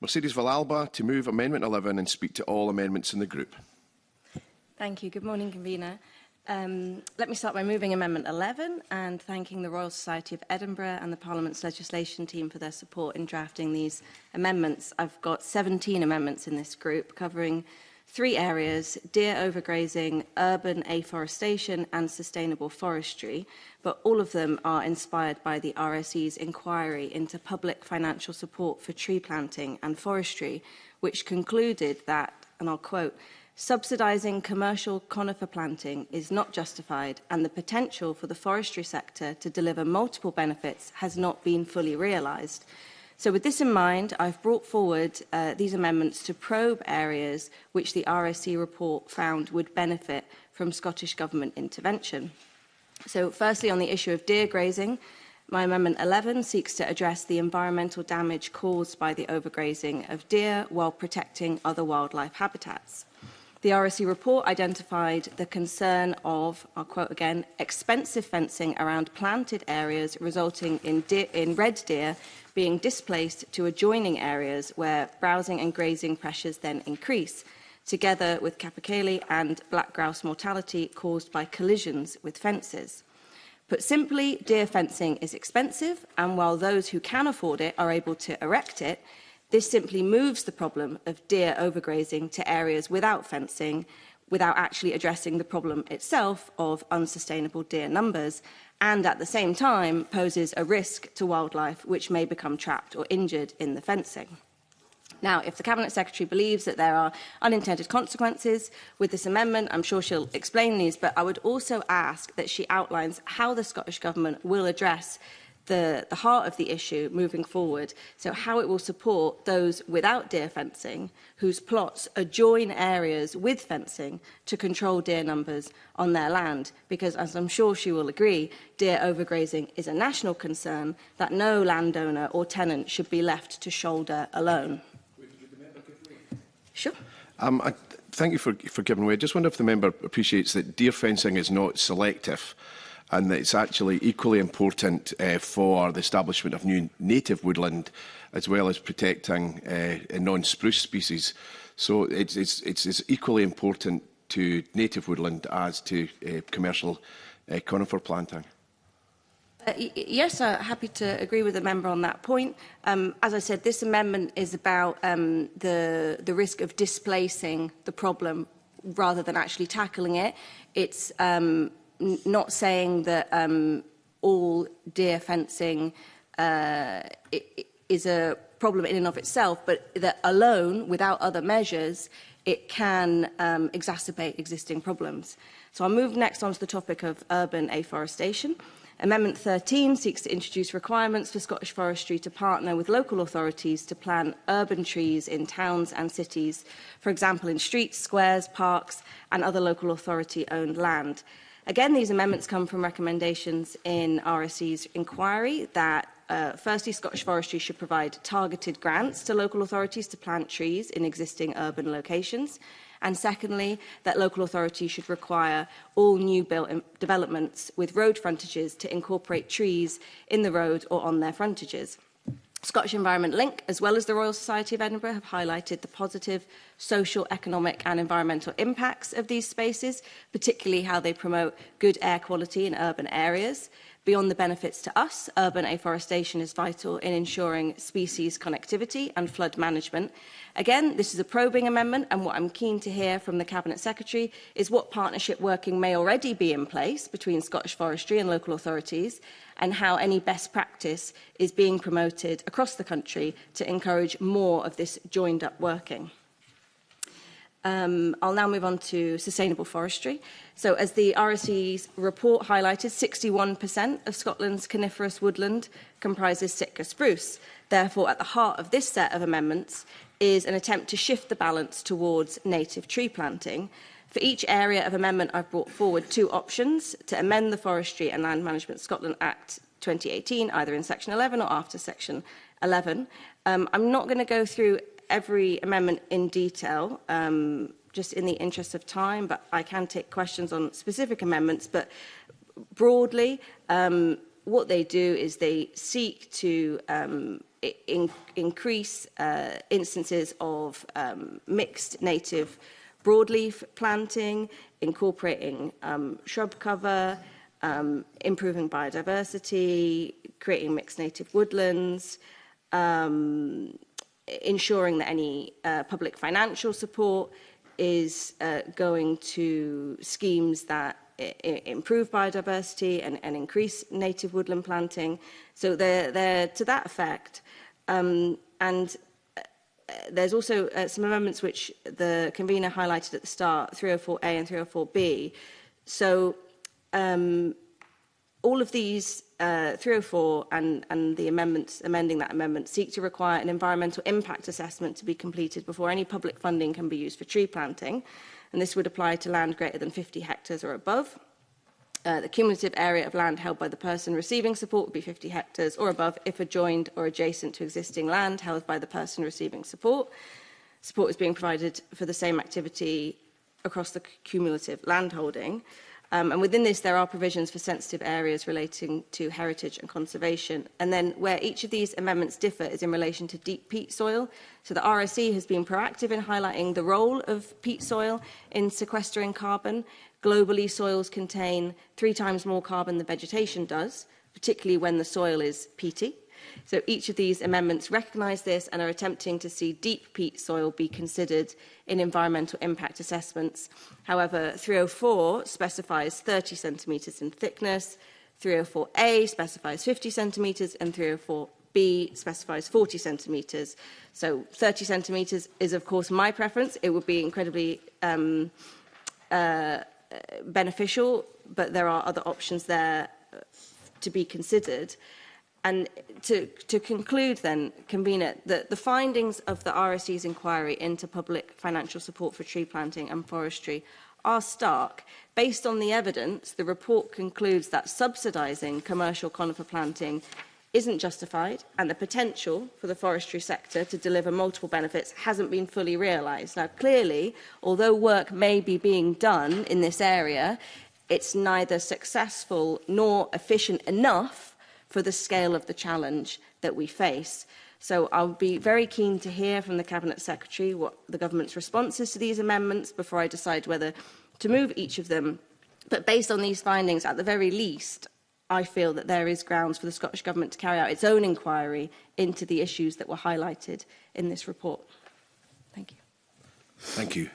Mercedes Villalba to move Amendment 11 and speak to all amendments in the group. Thank you. Good morning, Convener. Let me start by moving Amendment 11 and thanking the Royal Society of Edinburgh and the Parliament's legislation team for their support in drafting these amendments. I've got 17 amendments in this group covering 3 areas: deer overgrazing, urban afforestation and sustainable forestry, but all of them are inspired by the RSE's inquiry into public financial support for tree planting and forestry, which concluded that, and I'll quote, "Subsidising commercial conifer planting is not justified, and the potential for the forestry sector to deliver multiple benefits has not been fully realised." So with this in mind, I've brought forward these amendments to probe areas which the RSE report found would benefit from Scottish Government intervention. So firstly, on the issue of deer grazing, my Amendment 11 seeks to address the environmental damage caused by the overgrazing of deer while protecting other wildlife habitats. The RSE report identified the concern of, I'll quote again, expensive fencing around planted areas resulting in red deer being displaced to adjoining areas where browsing and grazing pressures then increase, together with capercaillie and black grouse mortality caused by collisions with fences. Put simply, deer fencing is expensive, and while those who can afford it are able to erect it, this simply moves the problem of deer overgrazing to areas without fencing, without actually addressing the problem itself of unsustainable deer numbers, and at the same time poses a risk to wildlife which may become trapped or injured in the fencing. Now, if the Cabinet Secretary believes that there are unintended consequences with this amendment, I'm sure she'll explain these, but I would also ask that she outlines how the Scottish Government will address the heart of the issue moving forward, so how it will support those without deer fencing whose plots adjoin areas with fencing to control deer numbers on their land, because as I'm sure she will agree, deer overgrazing is a national concern that no landowner or tenant should be left to shoulder alone. Sure. Thank you for giving way. I just wonder if the member appreciates that deer fencing is not selective, and that it's actually equally important for the establishment of new native woodland, as well as protecting non-spruce species. So it's equally important to native woodland as to commercial conifer planting. Yes, happy to agree with the member on that point. As I said, this amendment is about the risk of displacing the problem rather than actually tackling it. It's not saying that all deer fencing is a problem in and of itself, but that alone, without other measures, it can exacerbate existing problems. So I'll move next on to the topic of urban afforestation. Amendment 13 seeks to introduce requirements for Scottish Forestry to partner with local authorities to plant urban trees in towns and cities, for example in streets, squares, parks and other local authority-owned land. Again, these amendments come from recommendations in RSE's inquiry that, firstly, Scottish Forestry should provide targeted grants to local authorities to plant trees in existing urban locations, and secondly, that local authorities should require all new built developments with road frontages to incorporate trees in the road or on their frontages. Scottish Environment Link, as well as the Royal Society of Edinburgh, have highlighted the positive social, economic and environmental impacts of these spaces, particularly how they promote good air quality in urban areas. Beyond the benefits to us, urban afforestation is vital in ensuring species connectivity and flood management. Again, this is a probing amendment, and what I'm keen to hear from the Cabinet Secretary is what partnership working may already be in place between Scottish Forestry and local authorities, and how any best practice is being promoted across the country to encourage more of this joined-up working. I'll now move on to sustainable forestry. So as the RSE's report highlighted, 61% of Scotland's coniferous woodland comprises Sitka spruce. Therefore, at the heart of this set of amendments is an attempt to shift the balance towards native tree planting. For each area of amendment, I've brought forward 2 options to amend the Forestry and Land Management Scotland Act 2018, either in Section 11 or after Section 11. I'm not going to go through every amendment in detail, just in the interest of time, but I can take questions on specific amendments. But broadly, what they do is they seek to increase instances of mixed native broadleaf planting, incorporating shrub cover, improving biodiversity, creating mixed native woodlands, ensuring that any public financial support is going to schemes that improve biodiversity and increase native woodland planting. So they're to that effect. And there's also some amendments which the convener highlighted at the start, 304A and 304B. So all of these 304 and the amendments amending that amendment seek to require an environmental impact assessment to be completed before any public funding can be used for tree planting, and this would apply to land greater than 50 hectares or above. The cumulative area of land held by the person receiving support would be 50 hectares or above if adjoined or adjacent to existing land held by the person receiving support. Support is being provided for the same activity across the cumulative landholding. And within this, there are provisions for sensitive areas relating to heritage and conservation. And then where each of these amendments differ is in relation to deep peat soil. So the RSE has been proactive in highlighting the role of peat soil in sequestering carbon. Globally, soils contain 3 times more carbon than vegetation does, particularly when the soil is peaty. So each of these amendments recognise this and are attempting to see deep peat soil be considered in environmental impact assessments. However, 304 specifies 30 centimetres in thickness, 304A specifies 50 centimetres, and 304B specifies 40 centimetres. So 30 centimetres is, of course, my preference. It would be incredibly beneficial, but there are other options there to be considered. And to conclude then, convener, the findings of the RSE's inquiry into public financial support for tree planting and forestry are stark. Based on the evidence, the report concludes that subsidising commercial conifer planting isn't justified, and the potential for the forestry sector to deliver multiple benefits hasn't been fully realised. Now, clearly, although work may be being done in this area, it's neither successful nor efficient enough for the scale of the challenge that we face. So I'll be very keen to hear from the Cabinet Secretary what the Government's response is to these amendments before I decide whether to move each of them. But based on these findings, at the very least, I feel that there is grounds for the Scottish Government to carry out its own inquiry into the issues that were highlighted in this report. Thank you. Thank you.